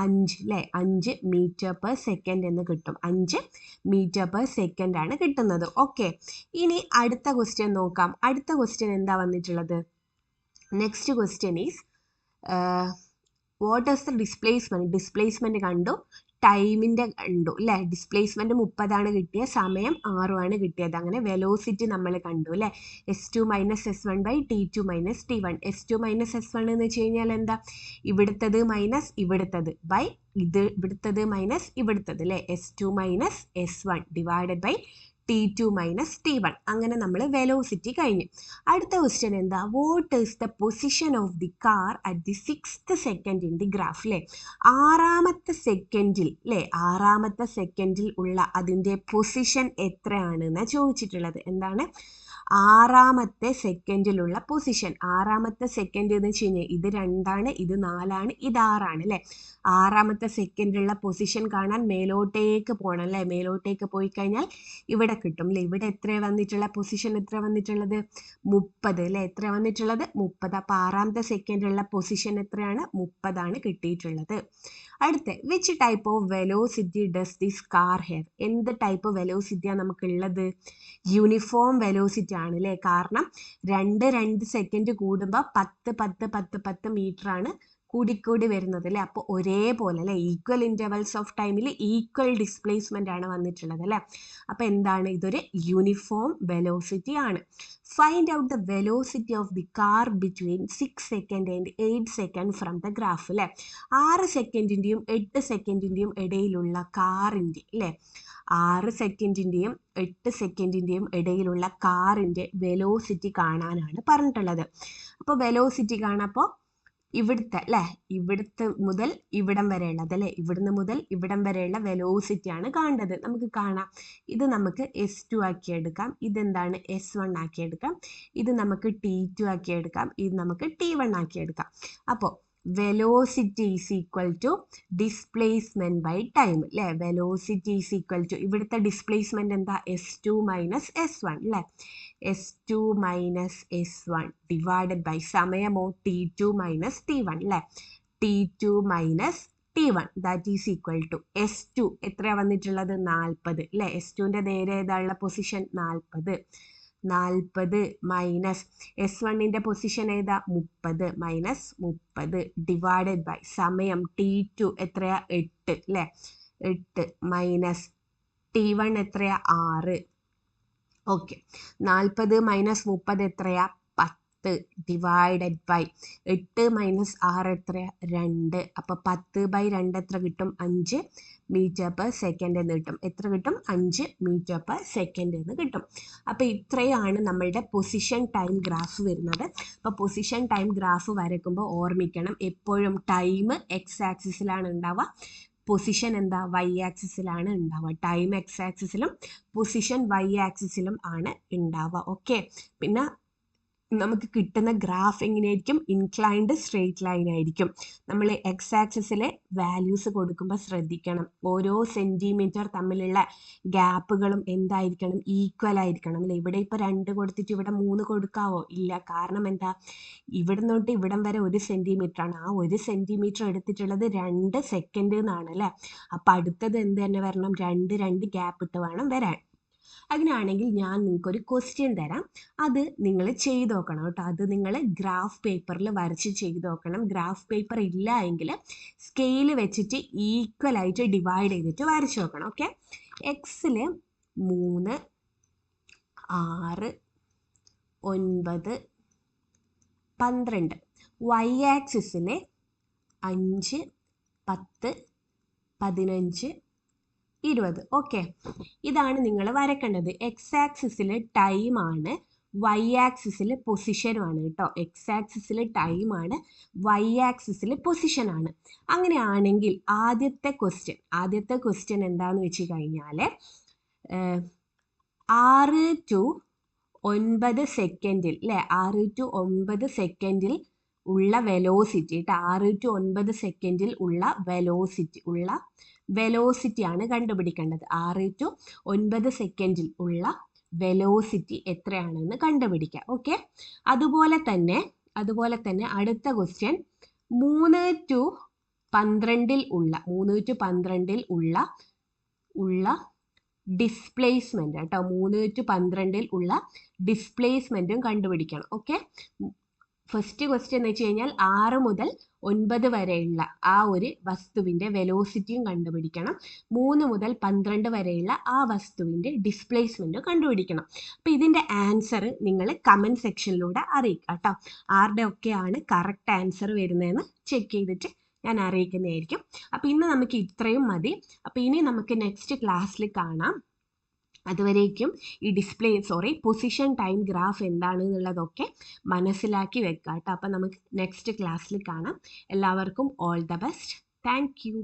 5 അല്ലേ? 5 മീറ്റർ പെർ സെക്കൻഡ് എന്ന് കിട്ടും. 5 മീറ്റർ പെർ സെക്കൻഡ് ആണ് കിട്ടുന്നത്. ഓക്കെ, ഇനി അടുത്ത ക്വസ്റ്റ്യൻ നോക്കാം. അടുത്ത ക്വസ്റ്റ്യൻ എന്താ വന്നിട്ടുള്ളത്? Next question is what is the displacement? Displacement കണ്ടു, ടൈമിന്റെ കണ്ടു അല്ലേ? ഡിസ്പ്ലേസ്മെന്റ് 30 കിട്ടിയ, സമയം 6 കിട്ടിയത്. അങ്ങനെ വെലോസിറ്റി നമ്മൾ കണ്ടു അല്ലേ? S2 minus S1 by T2 minus T1. S2 minus S1 എന്ന് വെച്ച് കഴിഞ്ഞാൽ എന്താ? ഇവിടുത്തത് മൈനസ് ഇവിടുത്തത് ബൈ ഇവിടുത്തത് മൈനസ് ഇവിടുത്തത് അല്ലേ? S2 minus S1 divided by T2 minus T1. അങ്ങനെ നമ്മൾ വെലോസിറ്റി കഴിഞ്ഞു. അടുത്ത ക്വസ്റ്റ്യൻ എന്താ? What is the position of the car at the 6th second in the graph അല്ലേ? 6ാമത്തെ സെക്കൻഡിൽ അല്ലേ? 6ാമത്തെ സെക്കൻഡിൽ ഉള്ള അതിൻ്റെ പൊസിഷൻ എത്രയാണെന്നാണ് ചോദിച്ചിട്ടുള്ളത്. എന്താണ്? 6ാമത്തെ സെക്കൻഡിലുള്ള പൊസിഷൻ. 6ാമത്തെ സെക്കൻഡ് എന്ന് വെച്ച് കഴിഞ്ഞാൽ ഇത് 2, ഇത് 4, ഇത് 6 അല്ലേ? 6ാമത്തെ സെക്കൻഡിലുള്ള പൊസിഷൻ കാണാൻ മേലോട്ടേക്ക് പോകണം അല്ലേ? മേലോട്ടേക്ക് പോയി കഴിഞ്ഞാൽ ഇവിടെ കിട്ടും അല്ലേ? ഇവിടെ എത്ര വന്നിട്ടുള്ള പൊസിഷൻ? എത്ര വന്നിട്ടുള്ളത്? 30 അല്ലേ? എത്ര വന്നിട്ടുള്ളത്? 30. അപ്പോൾ 6ാമത്തെ സെക്കൻഡിലുള്ള പൊസിഷൻ എത്രയാണ്? 30 കിട്ടിയിട്ടുള്ളത്. അടുത്ത, which type of velocity does this car have? എന്ത് ടൈപ്പ് വെലോസിറ്റിയാണ് നമുക്കുള്ളത്? യൂണിഫോം വെലോസിറ്റി ആണ് അല്ലേ? കാരണം 2 സെക്കൻഡ് കൂടുമ്പോൾ 10 മീറ്റർ ആണ് കൂടിക്കൂടി വരുന്നത് അല്ലേ? അപ്പോൾ ഒരേപോലെ അല്ലേ? ഈക്വൽ ഇൻ്റർവൽസ് ഓഫ് ടൈമിൽ ഈക്വൽ ഡിസ്പ്ലേസ്മെന്റ് ആണ് വന്നിട്ടുള്ളത് അല്ലേ? അപ്പോൾ എന്താണ്? ഇതൊരു യൂണിഫോം വെലോസിറ്റി ആണ്. Find out the velocity of the car between 6 second and 8 second from the graph അല്ലേ? 6 സെക്കൻഡിൻ്റെയും 8 സെക്കൻഡിൻ്റെയും ഇടയിലുള്ള കാറിൻ്റെ അല്ലേ? 6 സെക്കൻഡിൻ്റെയും 8 സെക്കൻഡിൻ്റെയും ഇടയിലുള്ള കാറിൻ്റെ വെലോസിറ്റി കാണാനാണ് പറഞ്ഞിട്ടുള്ളത്. അപ്പോൾ വെലോസിറ്റി കാണപ്പോൾ ഇവിടുത്തെ അല്ലേ? ഇവിടുത്തെ മുതൽ ഇവിടം വരെയുള്ളത് അല്ലേ? ഇവിടുന്ന് മുതൽ ഇവിടം വരെയുള്ള വെലോസിറ്റിയാണ് കാണേണ്ടത്. നമുക്ക് കാണാം, ഇത് നമുക്ക് S2 ആക്കിയെടുക്കാം, ഇതെന്താണ്? S1 ആക്കിയെടുക്കാം, ഇത് നമുക്ക് T2 ആക്കിയെടുക്കാം, ഇത് നമുക്ക് T1 ആക്കിയെടുക്കാം. അപ്പോൾ velocity is equal to displacement by time അല്ലേ? വെലോസിറ്റി ഈസ് ഈക്വൽ ടു ഇവിടുത്തെ ഡിസ്പ്ലേസ്മെന്റ് എന്താ? S2 മൈനസ് S1 അല്ലേ? S2 minus S1 divided by സമയമോ? T2 മൈനസ് T1 അല്ലേ? T2 minus T1 that is equal to S2 എത്രയാണ് വന്നിട്ടുള്ളത്? 40 അല്ലേ? S2ന്റെ നേരെ ഏതായുള്ള പൊസിഷൻ? 40 മൈനസ് S1ന്റെ പൊസിഷൻ ഏതാ? 30 മൈനസ് 30 ഡിവൈഡഡ് ബൈ സമയം T2 എത്രയാ? 8 അല്ലേ? 8 മൈനസ് T1 എത്രയാ? 6. ഓക്കെ, 40 മൈനസ് 30 എത്രയാ? 10 ഡിവൈഡഡ് ബൈ 8 മൈനസ് 6 എത്രയാ? 2. അപ്പോൾ 10/2 എത്ര കിട്ടും? 5 മീറ്റർ പെർ സെക്കൻഡ് എന്ന് കിട്ടും. എത്ര കിട്ടും? 5 മീറ്റർ പെർ സെക്കൻഡ് എന്ന് കിട്ടും. അപ്പോൾ ഇത്രയാണ് നമ്മളുടെ പൊസിഷൻ ടൈം ഗ്രാഫ് വരുന്നത്. അപ്പോൾ പൊസിഷൻ ടൈം ഗ്രാഫ് വരയ്ക്കുമ്പോൾ ഓർമ്മിക്കണം, എപ്പോഴും ടൈം X ആക്സിസിലാണ് ഉണ്ടാവുക, പൊസിഷൻ എന്താ? Y ആക്സിസിലാണ് ഉണ്ടാവുക. ടൈം X ആക്സിസിലും പൊസിഷൻ Y ആക്സിസിലും ആണ് ഉണ്ടാവുക. ഓക്കെ, പിന്നെ നമുക്ക് കിട്ടുന്ന ഗ്രാഫ് എങ്ങനെയായിരിക്കും? ഇൻക്ലൈൻഡ് സ്ട്രെയിറ്റ് ലൈൻ ആയിരിക്കും. നമ്മൾ X ആക്സിസിലെ വാല്യൂസ് കൊടുക്കുമ്പോൾ ശ്രദ്ധിക്കണം, ഓരോ സെൻറ്റിമീറ്റർ തമ്മിലുള്ള ഗ്യാപ്പുകളും എന്തായിരിക്കണം? ഈക്വൽ ആയിരിക്കണം അല്ലേ? ഇവിടെ ഇപ്പോൾ 2 കൊടുത്തിട്ട് ഇവിടെ 3 കൊടുക്കാവോ? ഇല്ല. കാരണം എന്താ? ഇവിടെ തൊട്ട് ഇവിടം വരെ 1 സെൻറ്റിമീറ്റർ ആണ്. ആ 1 സെൻറ്റിമീറ്റർ എടുത്തിട്ടുള്ളത് 2 സെക്കൻഡ് എന്നാണ് അല്ലേ? അപ്പം അടുത്തത് എന്ത് തന്നെ വരണം? 2 ഗ്യാപ്പ് ഇട്ട് വേണം വരാൻ. അങ്ങനെയാണെങ്കിൽ ഞാൻ നിങ്ങൾക്കൊരു ക്വസ്റ്റ്യൻ തരാം, അത് നിങ്ങൾ ചെയ്ത് നോക്കണം കേട്ടോ. അത് നിങ്ങൾ ഗ്രാഫ് പേപ്പറിൽ വരച്ച് ചെയ്ത് നോക്കണം. ഗ്രാഫ് പേപ്പർ ഇല്ല എങ്കിൽ സ്കെയിൽ വെച്ചിട്ട് ഈക്വൽ ആയിട്ട് ഡിവൈഡ് ചെയ്തിട്ട് വരച്ച് നോക്കണം. ഓക്കെ, എക്സിൽ 3, 6, 9, 12 വൈ ആക്സിസിൽ 5, 10, 15, 20. ഓക്കെ, ഇതാണ് നിങ്ങൾ വരക്കേണ്ടത്. എക്സ് ആക്സിസിൽ ടൈമാണ്, വൈ ആക്സിസിൽ പൊസിഷനുമാണ് കേട്ടോ. എക്സ് ആക്സിസിൽ ടൈമാണ്, വൈ ആക്സിസിൽ പൊസിഷനാണ്. അങ്ങനെയാണെങ്കിൽ ആദ്യത്തെ ക്വസ്റ്റ്യൻ എന്താന്ന് വെച്ച് കഴിഞ്ഞാൽ 6 to 9 സെക്കൻഡിൽ അല്ലേ, 6 to 9 സെക്കൻഡിൽ ഉള്ള വെലോസിറ്റി കേട്ടോ. 6 to 9 സെക്കൻഡിൽ ഉള്ള വെലോസിറ്റിയാണ് കണ്ടുപിടിക്കേണ്ടത്. 6 to 9 സെക്കൻഡിൽ ഉള്ള വെലോസിറ്റി എത്രയാണെന്ന് കണ്ടുപിടിക്കുക. ഓക്കെ, അതുപോലെ തന്നെ അടുത്ത ക്വസ്റ്റ്യൻ 3 to 12 ഉള്ള ഡിസ്പ്ലേസ്മെന്റ് കേട്ടോ. 3 to 12 ഉള്ള ഡിസ്പ്ലേസ്മെന്റും കണ്ടുപിടിക്കണം. ഓക്കെ, ഫസ്റ്റ് ക്വസ്റ്റ്യൻ എന്ന് വെച്ച് കഴിഞ്ഞാൽ 6 മുതൽ 9 വരെയുള്ള ആ ഒരു വസ്തുവിൻ്റെ വെലോസിറ്റിയും കണ്ടുപിടിക്കണം. 3 മുതൽ 12 വരെയുള്ള ആ വസ്തുവിൻ്റെ ഡിസ്പ്ലേസ്മെൻറ്റും കണ്ടുപിടിക്കണം. അപ്പോൾ ഇതിൻ്റെ ആൻസർ നിങ്ങൾ കമൻറ്റ് സെക്ഷനിലൂടെ അറിയിക്കുക കേട്ടോ. ആരുടെ ഒക്കെയാണ് കറക്റ്റ് ആൻസർ വരുന്നതെന്ന് ചെക്ക് ചെയ്തിട്ട് ഞാൻ അറിയിക്കുന്നതായിരിക്കും. അപ്പോൾ ഇന്ന് നമുക്ക് ഇത്രയും മതി. അപ്പോൾ ഇനി നമുക്ക് നെക്സ്റ്റ് ക്ലാസ്സിൽ കാണാം. അതുവരേക്കും ഈ പൊസിഷൻ ടൈം ഗ്രാഫ് എന്താണെന്നുള്ളതൊക്കെ മനസ്സിലാക്കി വെക്കുക കേട്ടോ. അപ്പം നമുക്ക് നെക്സ്റ്റ് ക്ലാസ്സിൽ കാണാം. എല്ലാവർക്കും all the best. Thank you.